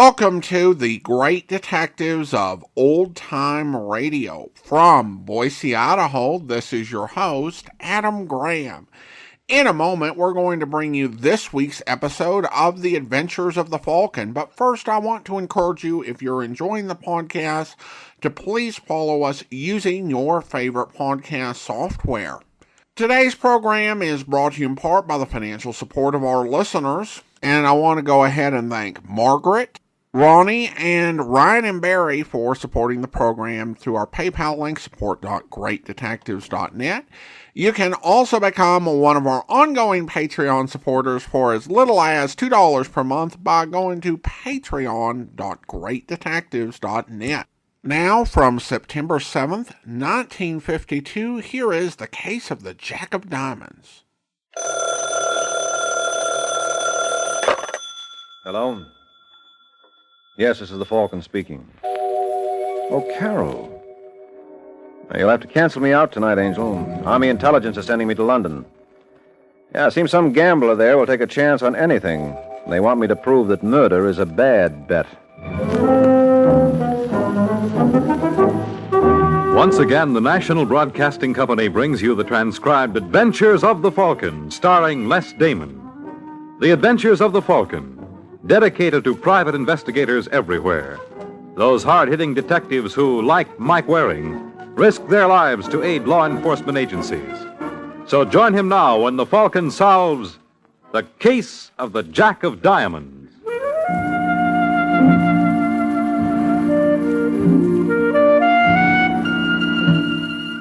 Welcome to the Great Detectives of Old Time Radio. From Boise, Idaho, this is your host, Adam Graham. In a moment, we're going to bring you this week's episode of The Adventures of the Falcon. But first, I want to encourage you, if you're enjoying the podcast, to please follow us using your favorite podcast software. Today's program is brought to you in part by the financial support of our listeners. And I want to go ahead and thank Margaret, Ronnie, and Ryan and Barry for supporting the program through our PayPal link, support.greatdetectives.net. You can also become one of our ongoing Patreon supporters for as little as $2 per month by going to patreon.greatdetectives.net. Now, from September 7th, 1952, here is the case of the Jack of Diamonds. Hello? Yes, this is the Falcon speaking. Oh, Carol. Now, you'll have to cancel me out tonight, Angel. Army Intelligence is sending me to London. Yeah, it seems some gambler there will take a chance on anything. They want me to prove that murder is a bad bet. Once again, the National Broadcasting Company brings you the transcribed Adventures of the Falcon, starring Les Damon. The Adventures of the Falcon, dedicated to private investigators everywhere. Those hard-hitting detectives who, like Mike Waring, risk their lives to aid law enforcement agencies. So join him now when the Falcon solves the case of the Jack of Diamonds.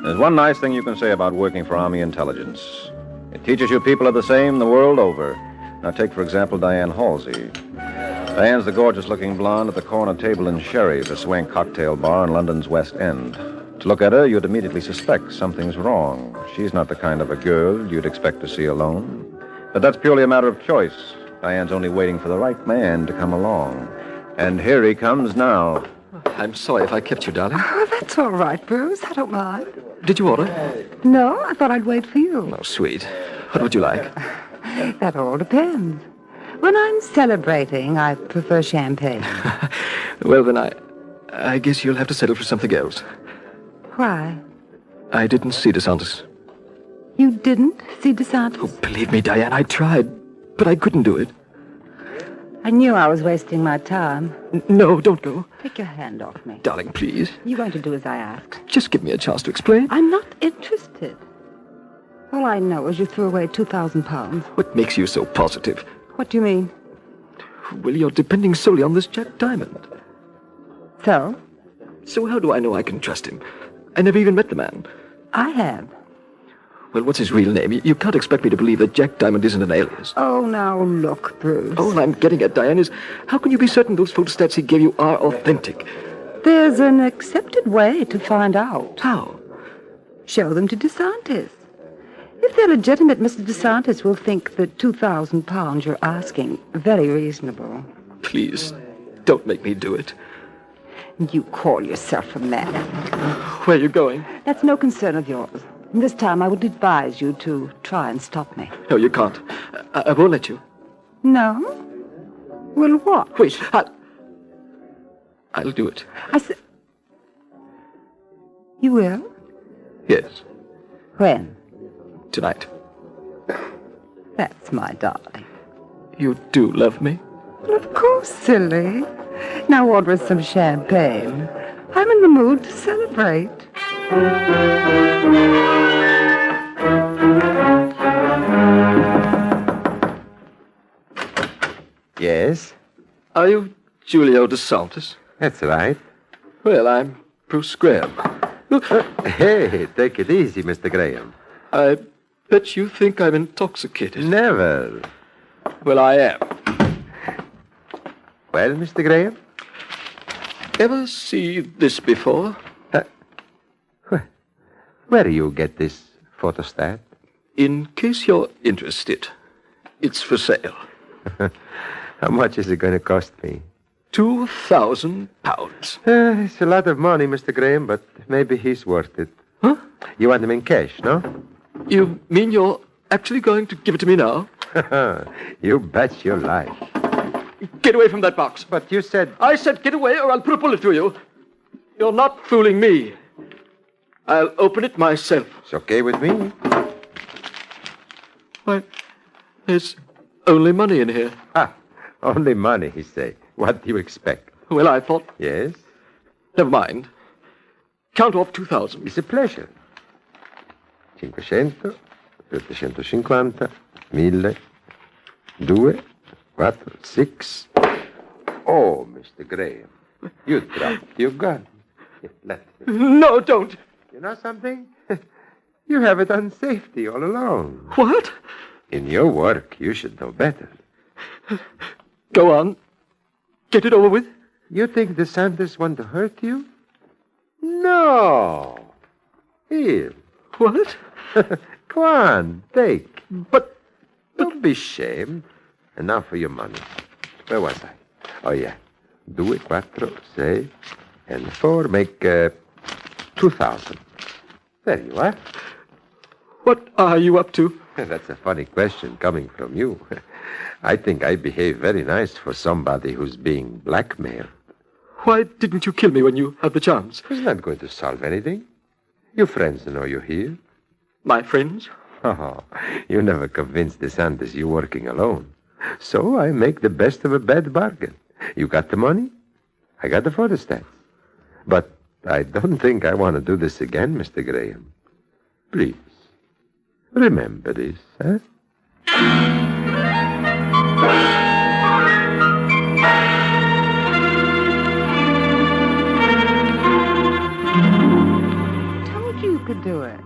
There's one nice thing you can say about working for Army Intelligence. It teaches you people are the same the world over. Now take, for example, Diane Halsey. Diane's the gorgeous-looking blonde at the corner table in Sherry's, a swank cocktail bar in London's West End. To look at her, you'd immediately suspect something's wrong. She's not the kind of a girl you'd expect to see alone. But that's purely a matter of choice. Diane's only waiting for the right man to come along. And here he comes now. I'm sorry if I kept you, darling. Oh, that's all right, Bruce. I don't mind. Did you order? No, I thought I'd wait for you. Oh, sweet. What would you like? That all depends. When I'm celebrating, I prefer champagne. Well, then I guess you'll have to settle for something else. Why? I didn't see DeSantis. You didn't see DeSantis? Oh, believe me, Diane, I tried, but I couldn't do it. I knew I was wasting my time. No, don't go. Take your hand off me. Darling, please. You're going to do as I asked. Just give me a chance to explain. I'm not interested. All I know is you threw away 2,000 pounds. What makes you so positive? What do you mean? Well, you're depending solely on this Jack Diamond. So? So how do I know I can trust him? I never even met the man. I have. Well, what's his real name? You can't expect me to believe that Jack Diamond isn't an alias. Oh, now look, Bruce. All I'm getting at, Diane, is how can you be certain those photostats he gave you are authentic? There's an accepted way to find out. How? Show them to DeSantis. If they're legitimate, Mr. DeSantis will think the 2,000 pounds you're asking very reasonable. Please, don't make me do it. You call yourself a man. Where are you going? That's no concern of yours. This time I would advise you to try and stop me. No, you can't. I won't let you. No? Well, what? Wait, I'll do it. You will? Yes, When? tonight. That's my darling. You do love me? Well, of course, silly. Now order us some champagne. I'm in the mood to celebrate. Yes, Are you Julio DeSantis? that's right. Well, I'm Bruce Graham. Look, Hey, take it easy, Mr. Graham. I bet you think I'm intoxicated. Never. Well, I am. Well, Mr. Graham? Ever see this before? Where do you get this photostat? In case you're interested, it's for sale. How much is it going to cost me? 2,000 pounds. It's a lot of money, Mr. Graham, but maybe he's worth it. Huh? You want them in cash, no? You mean you're actually going to give it to me now? You bet your life. Get away from that box. But you said... I said get away or I'll put a bullet through you. You're not fooling me. I'll open it myself. It's okay with me. Why, there's only money in here. Ah, only money, he say. What do you expect? Well, I thought... Yes? Never mind. Count off 2,000. It's a pleasure. 500, 750, 1000, 2, 4, 6. Oh, Mr. Graham, you dropped your gun. You left it. No, don't. You know something? You have it on safety all along. What? In your work, you should know better. Go on. Get it over with. You think the Santas want to hurt you? No. Here. What? Go on, take. But... Don't be ashamed. And now for your money. Where was I? Oh, yeah. 2, 4, 6, and 4 make 2,000. There you are. What are you up to? That's a funny question coming from you. I think I behave very nice for somebody who's being blackmailed. Why didn't you kill me when you had the chance? It's not going to solve anything. Your friends know you're here. My friends? Oh, you never convinced the Santas you're working alone. So I make the best of a bad bargain. You got the money? I got the photostats. But I don't think I want to do this again, Mr. Graham. Please, remember this, huh? Told you could do it.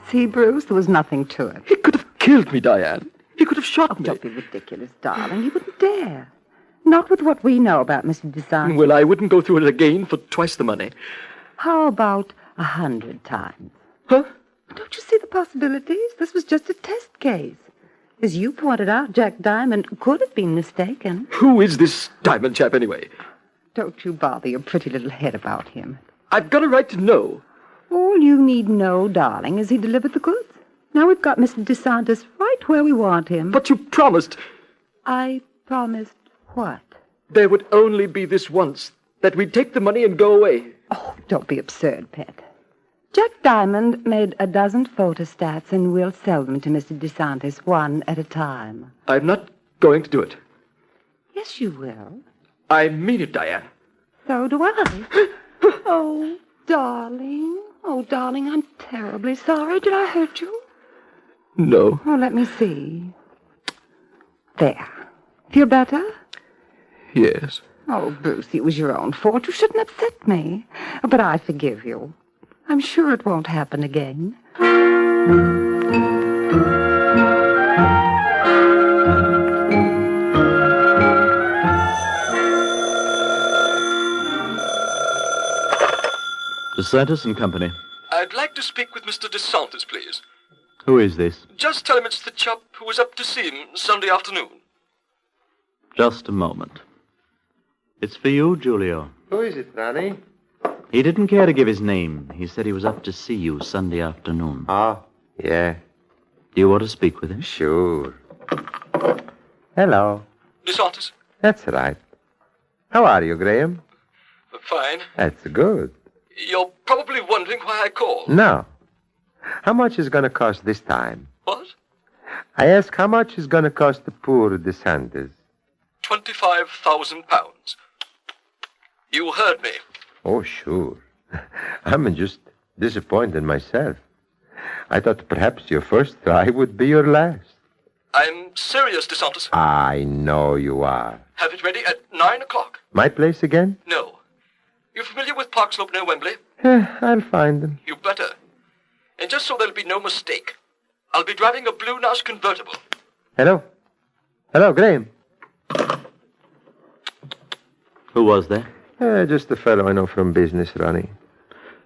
See, Bruce, there was nothing to it. He could have killed me, Diane. He could have shot me. Don't be ridiculous, darling. You wouldn't dare. Not with what we know about Mr. DeSantis. Well, I wouldn't go through it again for twice the money. How about 100 times? Huh? Don't you see the possibilities? This was just a test case. As you pointed out, Jack Diamond could have been mistaken. Who is this Diamond chap, anyway? Don't you bother your pretty little head about him. I've got a right to know. All you need know, darling, is he delivered the goods. Now we've got Mr. DeSantis right where we want him. But you promised. I promised what? There would only be this once, that we'd take the money and go away. Oh, don't be absurd, Pet. Jack Diamond made a dozen photostats, and we'll sell them to Mr. DeSantis one at a time. I'm not going to do it. Yes, you will. I mean it, Diane. So do I. Oh, darling. Oh, darling, I'm terribly sorry. Did I hurt you? No. Oh, let me see. There. Feel better? Yes. Oh, Bruce, it was your own fault. You shouldn't upset me. But I forgive you. I'm sure it won't happen again. DeSantis and Company. I'd like to speak with Mr. DeSantis, please. Who is this? Just tell him it's the chap who was up to see him Sunday afternoon. Just a moment. It's for you, Julio. Who is it, Ronnie? He didn't care to give his name. He said he was up to see you Sunday afternoon. Oh, yeah. Do you want to speak with him? Sure. Hello. DeSantis? That's right. How are you, Graham? Fine. That's good. You're probably wondering why I called. No. How much is going to cost this time? What? I ask how much is going to cost the poor DeSantis? £25,000. You heard me. Oh, sure. I'm just disappointed myself. I thought perhaps your first try would be your last. I'm serious, DeSantis. I know you are. Have it ready at 9 o'clock. My place again? No. You familiar with Park Slope near Wembley? I'll find them. You better. And just so there'll be no mistake, I'll be driving a Blue Nash convertible. Hello? Hello, Graham. Who was there? Just a fellow I know from business, Ronnie.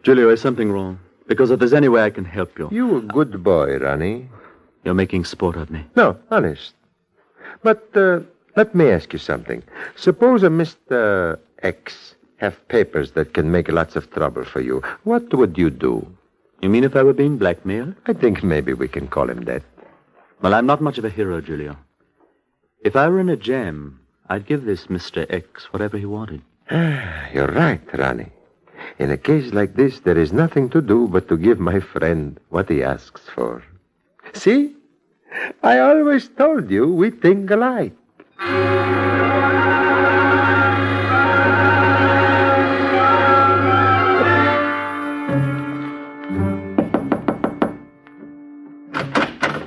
Julio, is something wrong? Because if there's any way I can help you. You a good boy, Ronnie. You're making sport of me. No, honest. But let me ask you something. Suppose a Mr. X have papers that can make lots of trouble for you. What would you do? You mean if I were being blackmailed? I think maybe we can call him that. Well, I'm not much of a hero, Julio. If I were in a jam, I'd give this Mr. X whatever he wanted. You're right, Ronnie. In a case like this, there is nothing to do but to give my friend what he asks for. See? I always told you we think alike.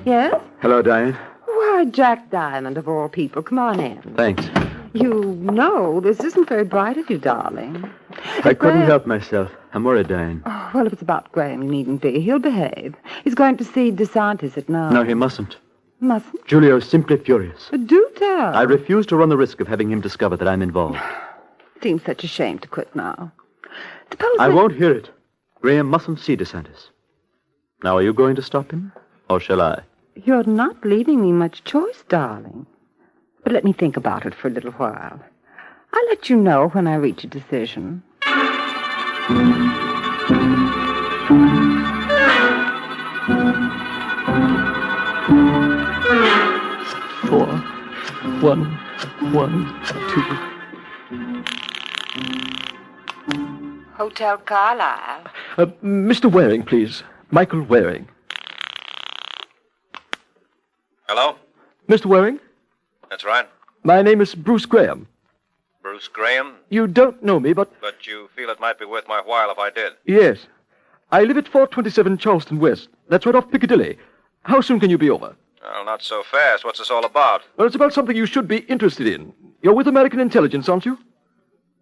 Yes? Hello, Diane. Why, Jack Diamond, of all people. Come on in. Thanks. You know this isn't very bright of you, darling. I couldn't Graham- help myself. I'm worried, Diane. Oh, well, if it's about Graham, you needn't be. He'll behave. He's going to see DeSantis at 9. No, he mustn't. Mustn't? Julio's simply furious. Do tell. I refuse to run the risk of having him discover that I'm involved. Seems such a shame to quit now. Suppose I we- won't hear it. Graham mustn't see DeSantis. Now, are you going to stop him? Or shall I? You're not leaving me much choice, darling. But let me think about it for a little while. I'll let you know when I reach a decision. Four. 1, 1, 2. Hotel Carlisle. Mr. Waring, please. Michael Waring. Hello? Mr. Waring, That's right. my name is Bruce Graham. Bruce Graham? You don't know me, but But you feel it might be worth my while if I did. yes. I live at 427 Charleston West. That's right off Piccadilly. How soon can you be over? Well, not so fast. What's this all about? Well, it's about something you should be interested in. You're with American Intelligence, aren't you?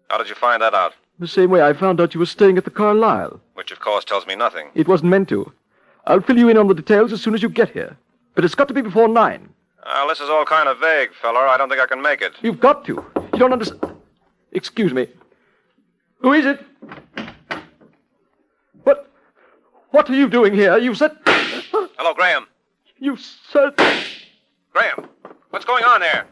How did you find that out? The same way I found out you were staying at the Carlisle. Which, of course, tells me nothing. It wasn't meant to. I'll fill you in on the details as soon as you get here. But it's got to be before 9. Well, this is all kind of vague, feller. I don't think I can make it. You've got to. You don't understand. Excuse me. Who is it? What are you doing here? You said... Hello, Graham. You said... Graham, what's going on here?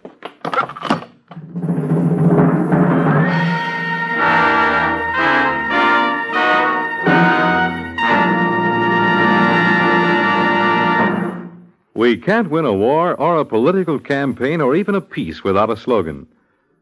We can't win a war or a political campaign or even a peace without a slogan.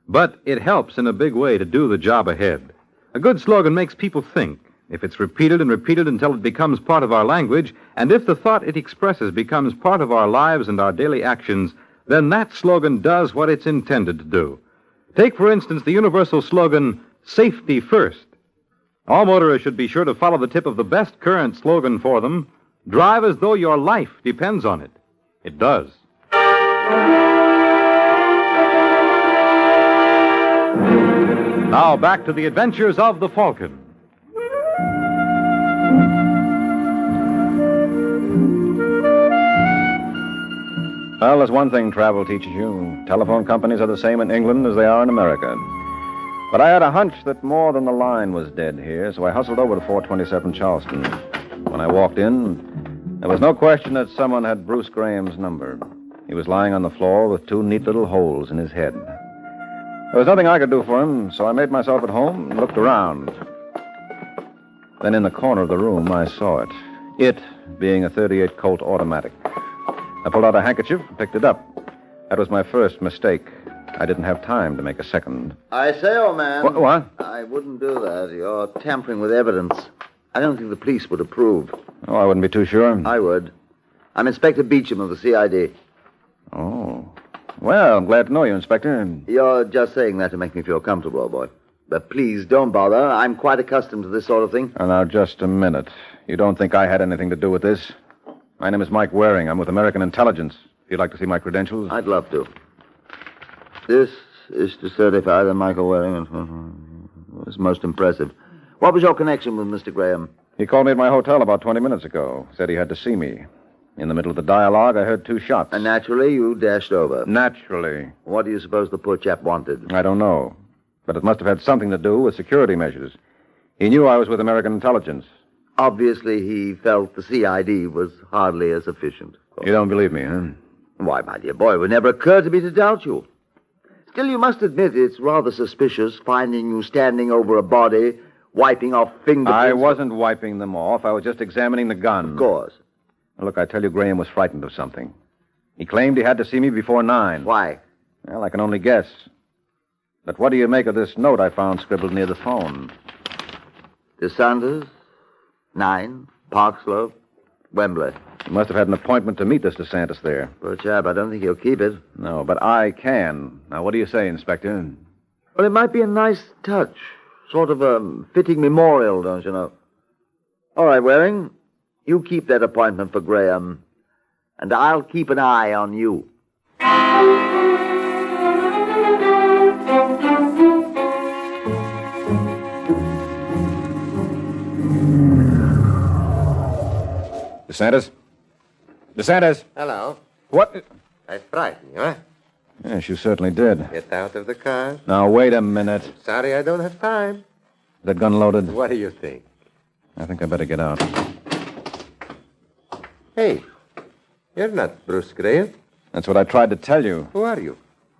But it helps in a big way to do the job ahead. A good slogan makes people think. If it's repeated and repeated until it becomes part of our language, and if the thought it expresses becomes part of our lives and our daily actions, then that slogan does what it's intended to do. Take, for instance, the universal slogan, Safety First. All motorists should be sure to follow the tip of the best current slogan for them. Drive as though your life depends on it. It does. Now back to the adventures of the Falcon. Well, there's one thing travel teaches you. Telephone companies are the same in England as they are in America. But I had a hunch that more than the line was dead here, so I hustled over to 427 Charleston. When I walked in, there was no question that someone had Bruce Graham's number. He was lying on the floor with 2 neat little holes in his head. There was nothing I could do for him, so I made myself at home and looked around. Then in the corner of the room, I saw it. It being a .38 Colt automatic. I pulled out a handkerchief and picked it up. That was my first mistake. I didn't have time to make a second. I say, old man. What? I wouldn't do that. You're tampering with evidence. I don't think the police would approve. Oh, I wouldn't be too sure. I would. I'm Inspector Beecham of the CID. Oh. Well, I'm glad to know you, Inspector. You're just saying that to make me feel comfortable, old boy. But please don't bother. I'm quite accustomed to this sort of thing. Now, just a minute. You don't think I had anything to do with this? My name is Mike Waring. I'm with American Intelligence. If you'd like to see my credentials. I'd love to. This is to certify that Michael Waring was most impressive. What was your connection with Mr. Graham? He called me at my hotel about 20 minutes ago. Said he had to see me. In the middle of the dialogue, I heard 2 shots. And naturally, you dashed over. Naturally. What do you suppose the poor chap wanted? I don't know. But it must have had something to do with security measures. He knew I was with American Intelligence. Obviously, he felt the CID was hardly as efficient. You don't believe me, huh? Why, my dear boy, it would never occur to me to doubt you. Still, you must admit it's rather suspicious finding you standing over a body, wiping off fingerprints. I wasn't wiping them off. I was just examining the gun. Of course. Now, look, I tell you, Graham was frightened of something. He claimed he had to see me before 9. Why? Well, I can only guess. But what do you make of this note I found scribbled near the phone? DeSanders, 9, Park Slope, Wembley. You must have had an appointment to meet this DeSantis there. Poor chap, I don't think he'll keep it. No, but I can. Now, what do you say, Inspector? Well, it might be a nice touch. Sort of a fitting memorial, don't you know? All right, Waring. You keep that appointment for Graham. And I'll keep an eye on you. DeSantis? DeSantis? Hello. What? I frightened you, huh? Yes, you certainly did. Get out of the car. Now, wait a minute. Sorry, I don't have time. Is that gun loaded? What do you think? I think I better get out. Hey, you're not Bruce Graham. That's what I tried to tell you. Who are you?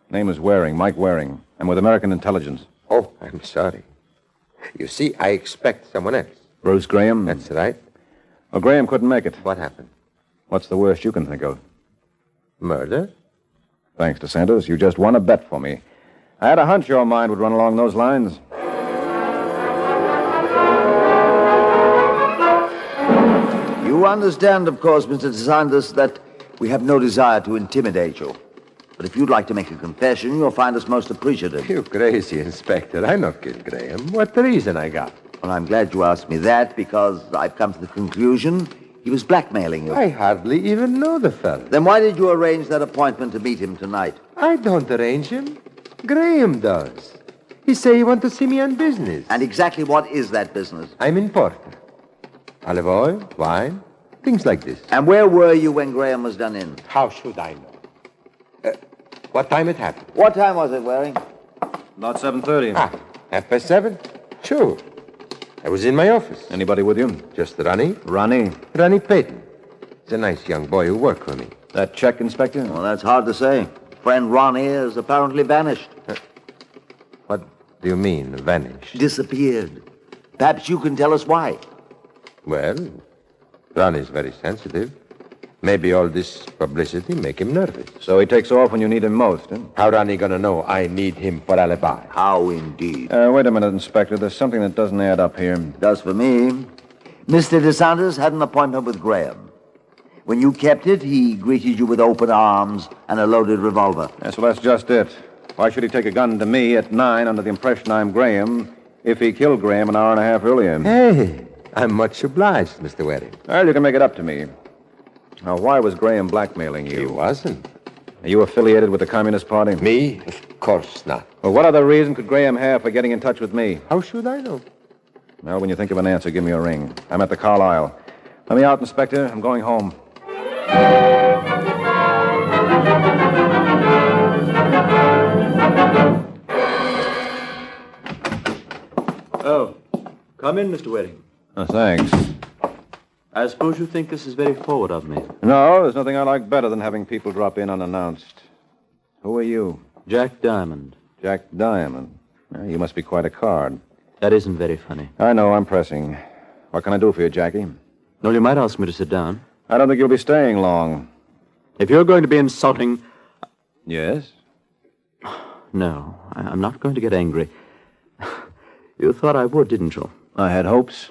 Name is Waring, Mike Waring. I'm with American Intelligence. Oh, I'm sorry. You see, I expect someone else. Bruce Graham? That's right. Well, Graham couldn't make it. What happened? What's the worst you can think of? Murder? Thanks, DeSantis. You just won a bet for me. I had a hunch your mind would run along those lines. You understand, of course, Mr. DeSanders, that we have no desire to intimidate you. But if you'd like to make a confession, you'll find us most appreciative. You crazy, Inspector. I not killed Graham. What reason I got? Well, I'm glad you asked me that, because I've come to the conclusion he was blackmailing you. I hardly even know the fellow. Then why did you arrange that appointment to meet him tonight? I don't arrange him. Graham does. He say he want to see me on business. And exactly what is that business? I'm importer. Olive oil, wine, things like this. And where were you when Graham was done in? How should I know? What time it happened? What time was it, Waring? About 7:30. 7:30? Sure. I was in my office. Anybody with you? Just Ronnie. Ronnie. Ronnie Payton. He's a nice young boy who worked for me. That check, Inspector? Well, that's hard to say. Friend Ronnie has apparently vanished. What do you mean, vanished? Disappeared. Perhaps you can tell us why. Well, Ronnie's very sensitive. Maybe all this publicity make him nervous. So he takes off when you need him most, huh? How Ronnie gonna know I need him for alibi? How indeed. Wait a minute, Inspector. There's something that doesn't add up here. Does for me. Mr. DeSanders had an appointment with Graham. When you kept it, he greeted you with open arms and a loaded revolver. Yes, well, that's just it. Why should he take a gun to me at 9 under the impression I'm Graham if he killed Graham an hour and a half earlier? Hey, I'm much obliged, Mr. Waring. Well, you can make it up to me. Now, why was Graham blackmailing you? He wasn't. Are you affiliated with the Communist Party? Me? Of course not. Well, what other reason could Graham have for getting in touch with me? How should I know? Well, when you think of an answer, give me a ring. I'm at the Carlisle. Let me out, Inspector. I'm going home. Oh, come in, Mr. Waring. Oh, thanks. I suppose you think this is very forward of me. No, there's nothing I like better than having people drop in unannounced. Who are you? Jack Diamond. Jack Diamond. Well, you must be quite a card. That isn't very funny. I know, I'm pressing. What can I do for you, Jackie? Well, you might ask me to sit down. I don't think you'll be staying long. If you're going to be insulting... Yes? No, I'm not going to get angry. You thought I would, didn't you? I had hopes.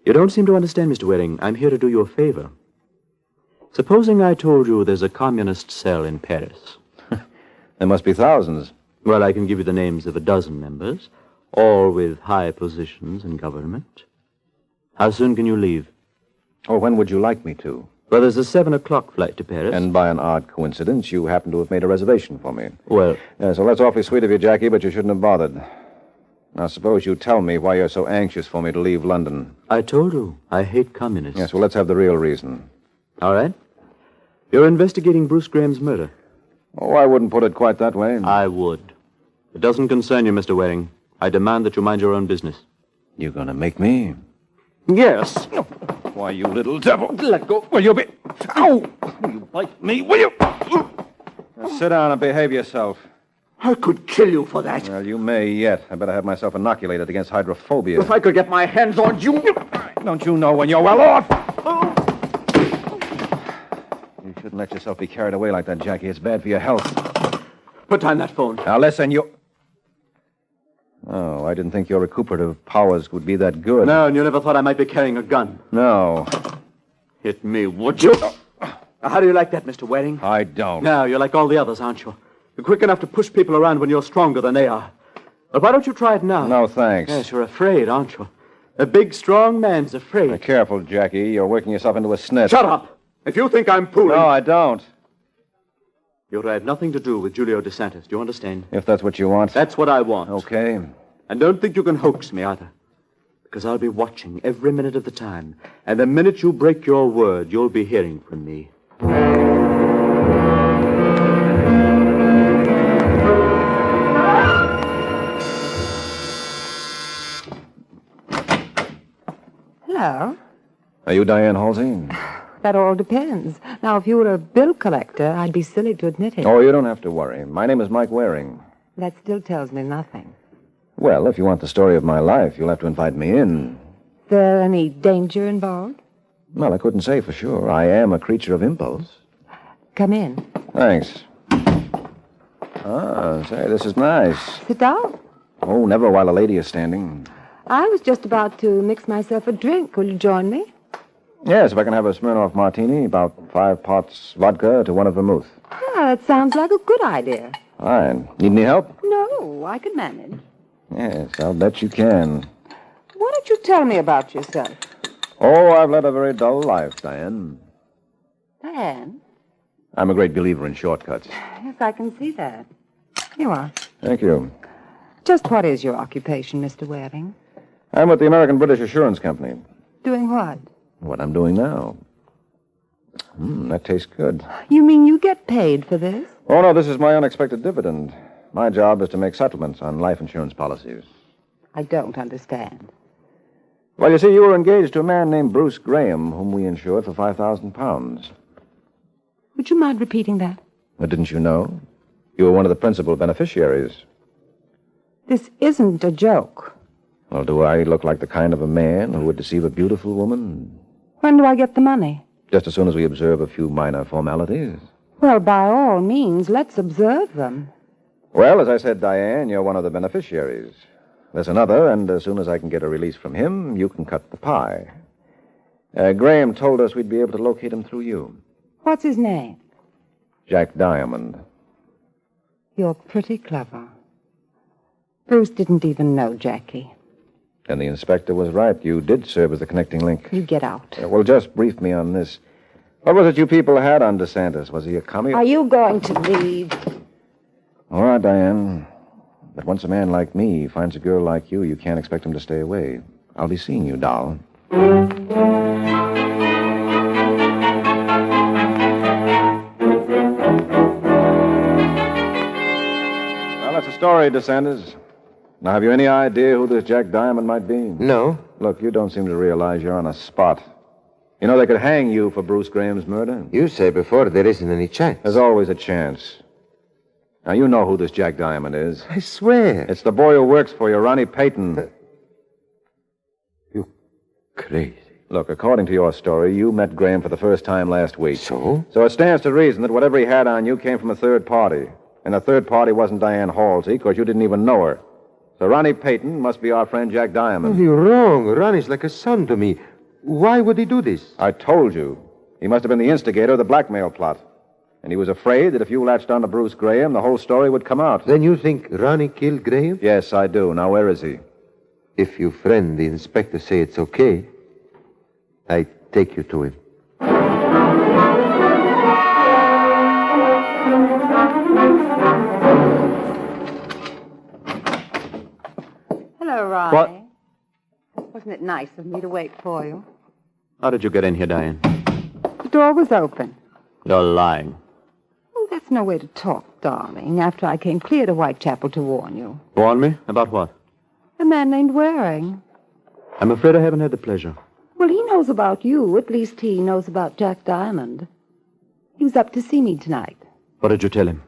You don't seem to understand, Mr. Waring. I'm here to do you a favor. Supposing I told you there's a communist cell in Paris. There must be thousands. Well, I can give you the names of a dozen members, all with high positions in government. How soon can you leave? Oh, when would you like me to? Well, there's a 7:00 flight to Paris. And by an odd coincidence, you happen to have made a reservation for me. Well... So that's awfully sweet of you, Jackie, but you shouldn't have bothered. Now, suppose you tell me why you're so anxious for me to leave London. I told you, I hate communists. Yes, well, let's have the real reason. All right. You're investigating Bruce Graham's murder. Oh, I wouldn't put it quite that way. I would. It doesn't concern you, Mr. Waring. I demand that you mind your own business. You're going to make me? Yes. Why, you little devil. Let go. Will you be... Ow! Will you bite me, will you? Now, sit down and behave yourself. I could kill you for that. Well, you may yet. I better have myself inoculated against hydrophobia. If I could get my hands on you... Don't you know when you're well off? You shouldn't let yourself be carried away like that, Jackie. It's bad for your health. Put down that phone. Now, listen, you... I didn't think your recuperative powers would be that good. No, and you never thought I might be carrying a gun. No. Hit me, would you? How do you like that, Mr. Waring? I don't. No, you're like all the others, aren't you? You're quick enough to push people around when you're stronger than they are. But why don't you try it now? No, thanks. Yes, you're afraid, aren't you? A big, strong man's afraid. Now, careful, Jackie. You're working yourself into a snitch. Shut up! If you think I'm fooling... No, I don't. You're to have nothing to do with Julio DeSantis. Do you understand? If that's what you want. That's what I want. Okay. And don't think you can hoax me either. Because I'll be watching every minute of the time. And the minute you break your word, you'll be hearing from me. Hello. Are you Diane Halsey? That all depends. Now, if you were a bill collector, I'd be silly to admit it. Oh, you don't have to worry. My name is Mike Waring. That still tells me nothing. Well, if you want the story of my life, you'll have to invite me in. Is there any danger involved? Well, I couldn't say for sure. I am a creature of impulse. Come in. Thanks. Ah, say, this is nice. Sit down. Oh, never while a lady is standing. I was just about to mix myself a drink. Will you join me? Yes, if I can have a Smirnoff martini, about 5 pots vodka to 1 of vermouth. Ah, that sounds like a good idea. Fine. Need any help? No, I can manage. Yes, I'll bet you can. Why don't you tell me about yourself? Oh, I've led a very dull life, Diane. Diane? I'm a great believer in shortcuts. Yes, I can see that. You are. Thank you. Just what is your occupation, Mr. Waring? I'm with the American British Assurance Company. Doing what? What I'm doing now. That tastes good. You mean you get paid for this? Oh, no, this is my unexpected dividend. My job is to make settlements on life insurance policies. I don't understand. Well, you see, you were engaged to a man named Bruce Graham, whom we insured for £5,000. Would you mind repeating that? But didn't you know? You were one of the principal beneficiaries. This isn't a joke. Well, do I look like the kind of a man who would deceive a beautiful woman? When do I get the money? Just as soon as we observe a few minor formalities. Well, by all means, let's observe them. Well, as I said, Diane, you're one of the beneficiaries. There's another, and as soon as I can get a release from him, you can cut the pie. Graham told us we'd be able to locate him through you. What's his name? Jack Diamond. You're pretty clever. Bruce didn't even know Jackie. And the inspector was right. You did serve as the connecting link. You get out. Well, just brief me on this. What was it you people had on DeSantis? Was he a commie? Are you going to leave? All right, Diane. But once a man like me finds a girl like you, you can't expect him to stay away. I'll be seeing you, doll. Well, that's a story, DeSantis. Now, have you any idea who this Jack Diamond might be? No. Look, you don't seem to realize you're on a spot. You know, they could hang you for Bruce Graham's murder. You say before there isn't any chance. There's always a chance. Now, you know who this Jack Diamond is. I swear. It's the boy who works for you, Ronnie Payton. You crazy. Look, according to your story, you met Graham for the first time last week. So? So it stands to reason that whatever he had on you came from a third party. And the third party wasn't Diane Halsey, because you didn't even know her. So Ronnie Payton must be our friend Jack Diamond. You're wrong. Ronnie's like a son to me. Why would he do this? I told you. He must have been the instigator of the blackmail plot. And he was afraid that if you latched on to Bruce Graham, the whole story would come out. Then you think Ronnie killed Graham? Yes, I do. Now, where is he? If your friend, the inspector, say it's okay, I take you to him. Hello, Ronnie. What? Wasn't it nice of me to wait for you? How did you get in here, Diane? The door was open. You're lying. Oh, that's no way to talk, darling, after I came clear to Whitechapel to warn you. Warn me? About what? A man named Waring. I'm afraid I haven't had the pleasure. Well, he knows about you. At least he knows about Jack Diamond. He was up to see me tonight. What did you tell him?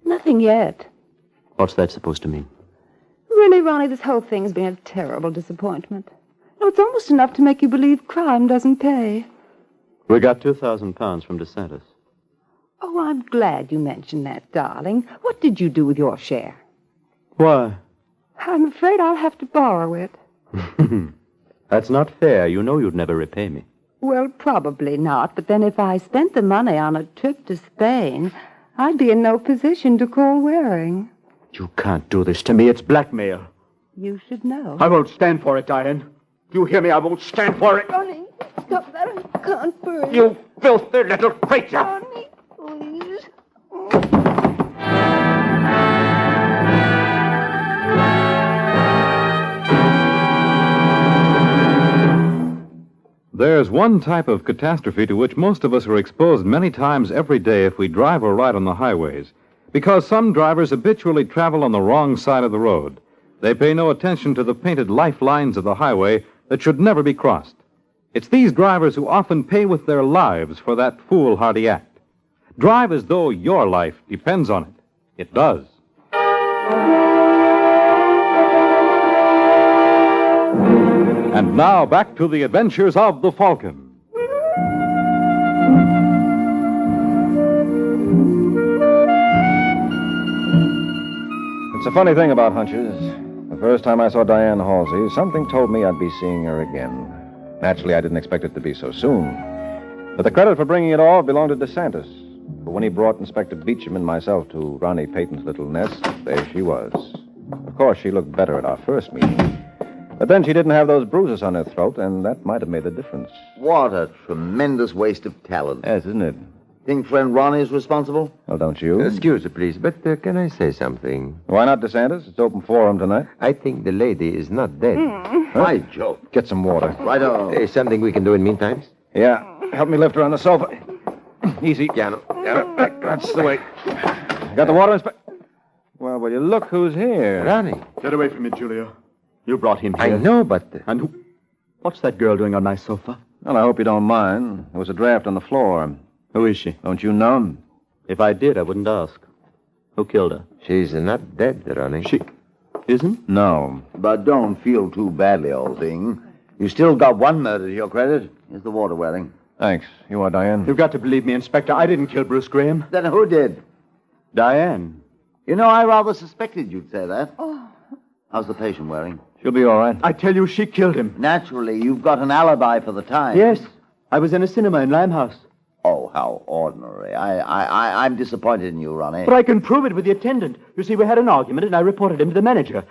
Nothing yet. What's that supposed to mean? Really, Ronnie, this whole thing's been a terrible disappointment. No, it's almost enough to make you believe crime doesn't pay. We got £2,000 from DeSantis. Oh, I'm glad you mentioned that, darling. What did you do with your share? Why? I'm afraid I'll have to borrow it. That's not fair. You know you'd never repay me. Well, probably not, but then if I spent the money on a trip to Spain, I'd be in no position to call Waring. You can't do this to me. It's blackmail. You should know. I won't stand for it, Diane. Do you hear me? I won't stand for it. Ronnie, stop that. I can't breathe. You filthy little creature. Ronnie, please. There's one type of catastrophe to which most of us are exposed many times every day if we drive or ride on the highways, because some drivers habitually travel on the wrong side of the road. They pay no attention to the painted lifelines of the highway that should never be crossed. It's these drivers who often pay with their lives for that foolhardy act. Drive as though your life depends on it. It does. And now back to the adventures of the Falcon. It's a funny thing about hunches. The first time I saw Diane Halsey, something told me I'd be seeing her again. Naturally, I didn't expect it to be so soon. But the credit for bringing it off belonged to DeSantis. For when he brought Inspector Beecham and myself to Ronnie Payton's little nest, there she was. Of course, she looked better at our first meeting. But then she didn't have those bruises on her throat, and that might have made a difference. What a tremendous waste of talent. Yes, isn't it? Think friend Ronnie is responsible? Well, don't you? Excuse me, please, but can I say something? Why not, DeSantis? It's open forum tonight. I think the lady is not dead. By Jove. Get some water. Right on. There's something we can do in meantime? Yeah, help me lift her on the sofa. Easy. Piano. That's the way. Got the water, Inspector? Well, will you look who's here? Ronnie. Get away from me, Julio. You brought him I here. know, but... And who... What's that girl doing on my sofa? Well, I hope you don't mind. There was a draft on the floor. Who is she? Don't you know? If I did, I wouldn't ask. Who killed her? She's not dead, Ronnie. She isn't? No. But don't feel too badly, old thing. You still got one murder to your credit. Here's the water, Waring. Thanks. You are Diane? You've got to believe me, Inspector. I didn't kill Bruce Graham. Then who did? Diane. You know, I rather suspected you'd say that. How's the patient, Waring? She'll be all right. I tell you, she killed him. Naturally, you've got an alibi for the time. Yes. I was in a cinema in Limehouse. Oh, how ordinary. I'm disappointed in you, Ronnie. But I can prove it with the attendant. You see, we had an argument, and I reported him to the manager.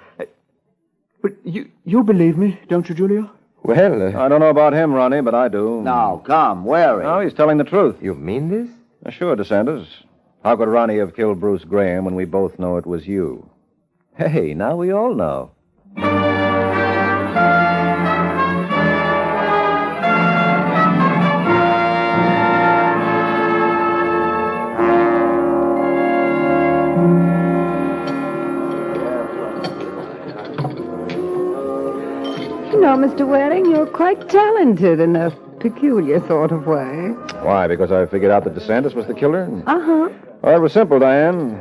But you believe me, don't you, Julio? Well, I don't know about him, Ronnie, but I do. Now, come, Waring. No, he's telling the truth. you mean this? Sure, DeSantis. How could Ronnie have killed Bruce Graham when we both know it was you? Hey, now we all know. You know, Mr. Waring, you're quite talented in a peculiar sort of way. Why, because I figured out that DeSantis was the killer? Uh-huh. Well, it was simple, Diane.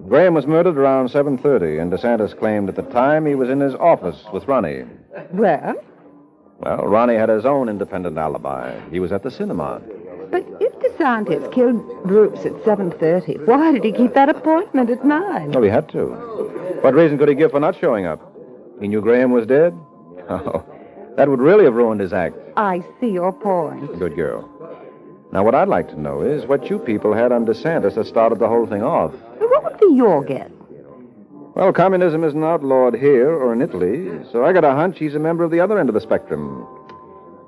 Graham was murdered around 7:30, and DeSantis claimed at the time he was in his office with Ronnie. Well, Well, Ronnie had his own independent alibi. He was at the cinema. but if DeSantis killed Bruce at 7:30, why did he keep that appointment at 9? Well, he had to. What reason could he give for not showing up? He knew Graham was dead? Oh, that would really have ruined his act. I see your point. Good girl. Now, what I'd like to know is what you people had on DeSantis that started the whole thing off. What would be your guess? Well, communism isn't outlawed here or in Italy, so I got a hunch he's a member of the other end of the spectrum.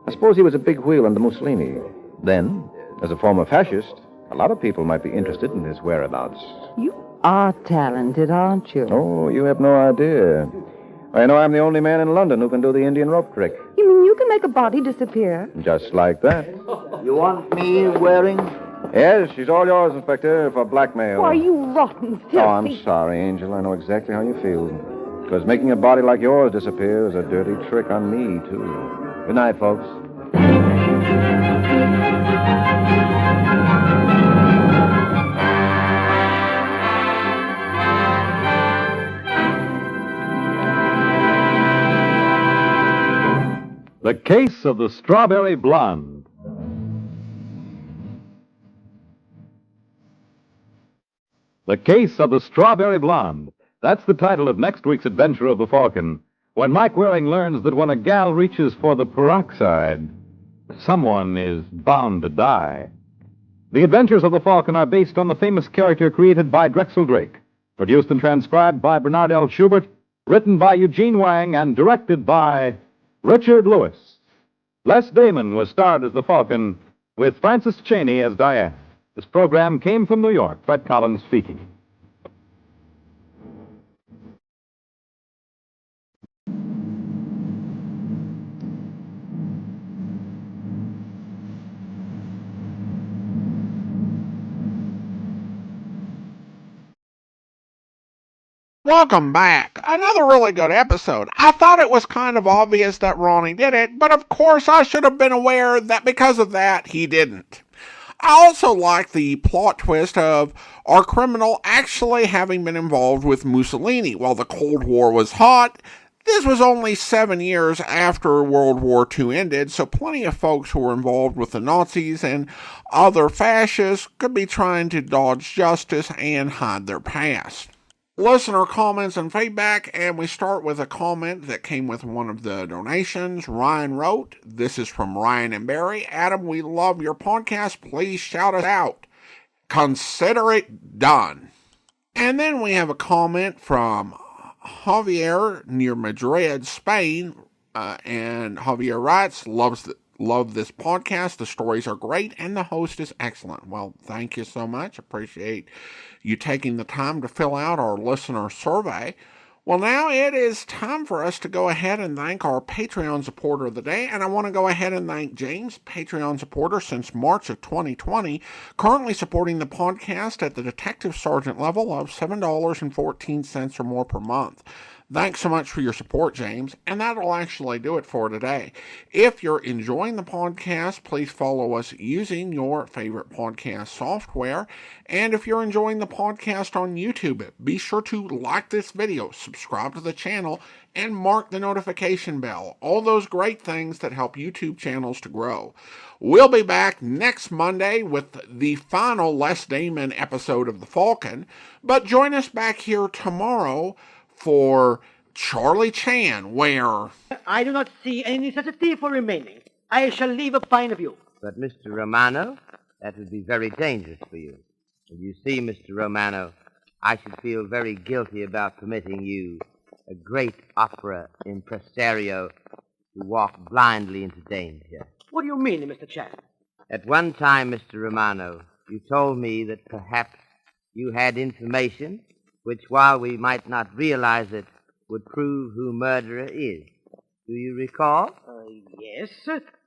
I suppose he was a big wheel under Mussolini. Then, as a former fascist, a lot of people might be interested in his whereabouts. You are talented, aren't you? Oh, you have no idea. I know I'm the only man in London who can do the Indian rope trick. You mean you can make a body disappear? Just like that. You want me, Waring? Yes, she's all yours, Inspector, for blackmail. Why, you rotten filthy... Oh, I'm sorry, Angel. I know exactly how you feel. Because making a body like yours disappear is a dirty trick on me, too. Good night, folks. The Case of the Strawberry Blonde. The Case of the Strawberry Blonde. That's the title of next week's adventure of the Falcon, when Mike Waring learns that when a gal reaches for the peroxide, someone is bound to die. The Adventures of the Falcon are based on the famous character created by Drexel Drake, produced and transcribed by Bernard L. Schubert, written by Eugene Wang, and directed by Richard Lewis. Les Damon was starred as the Falcon, with Frances Chaney as Diane. This program came from New York. Fred Collins speaking. Welcome back. Another really good episode. I thought it was kind of obvious that Ronnie did it, but of course I should have been aware that because of that, he didn't. I also like the plot twist of our criminal actually having been involved with Mussolini while the Cold War was hot. This was only 7 years after World War II ended, so plenty of folks who were involved with the Nazis and other fascists could be trying to dodge justice and hide their past. Listener comments and feedback, and we start with a comment that came with one of the donations. Ryan wrote, "This is from Ryan and Barry. Adam, we love your podcast. Please shout us out. Consider it done." And then we have a comment from Javier near Madrid, Spain, and Javier writes, Love this podcast. The stories are great, and the host is excellent. Well, thank you so much. Appreciate you taking the time to fill out our listener survey. Well, now it is time for us to go ahead and thank our Patreon supporter of the day, and I want to go ahead and thank James, Patreon supporter since March of 2020, currently supporting the podcast at the Detective Sergeant level of $7.14 or more per month. Thanks so much for your support, James, and that'll actually do it for today. If you're enjoying the podcast, please follow us using your favorite podcast software, and if you're enjoying the podcast on YouTube, be sure to like this video, subscribe to the channel, and mark the notification bell. All those great things that help YouTube channels to grow. We'll be back next Monday with the final Les Damon episode of The Falcon, but join us back here tomorrow for Charlie Chan, where... I do not see any necessity for remaining. I shall leave a fine of you. But, Mr. Romano, that would be very dangerous for you. And you see, Mr. Romano, I should feel very guilty about permitting you, a great opera impresario, to walk blindly into danger. What do you mean, Mr. Chan? At one time, Mr. Romano, you told me that perhaps you had information which, while we might not realize it, would prove who murderer is. Do you recall? Yes.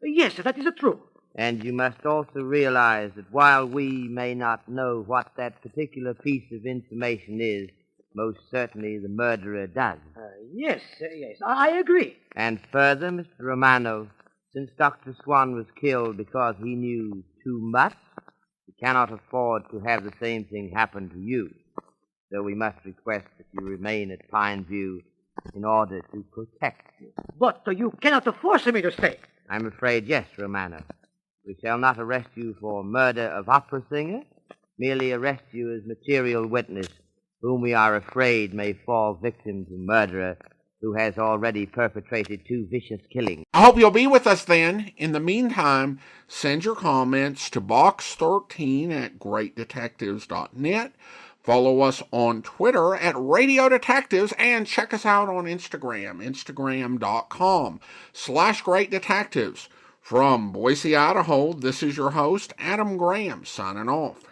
Yes, that is true. And you must also realize that while we may not know what that particular piece of information is, most certainly the murderer does. Yes, I agree. And further, Mr. Romano, since Dr. Swan was killed because he knew too much, we cannot afford to have the same thing happen to you. So we must request that you remain at Pine View in order to protect you. But you cannot force me to stay. I'm afraid yes, Romano. We shall not arrest you for murder of opera singer, merely arrest you as material witness, whom we are afraid may fall victim to murderer who has already perpetrated 2 vicious killings. I hope you'll be with us then. In the meantime, send your comments to box13@greatdetectives.net. Follow us on Twitter at Radio Detectives, and check us out on Instagram, instagram.com/Great Detectives. From Boise, Idaho, this is your host, Adam Graham, signing off.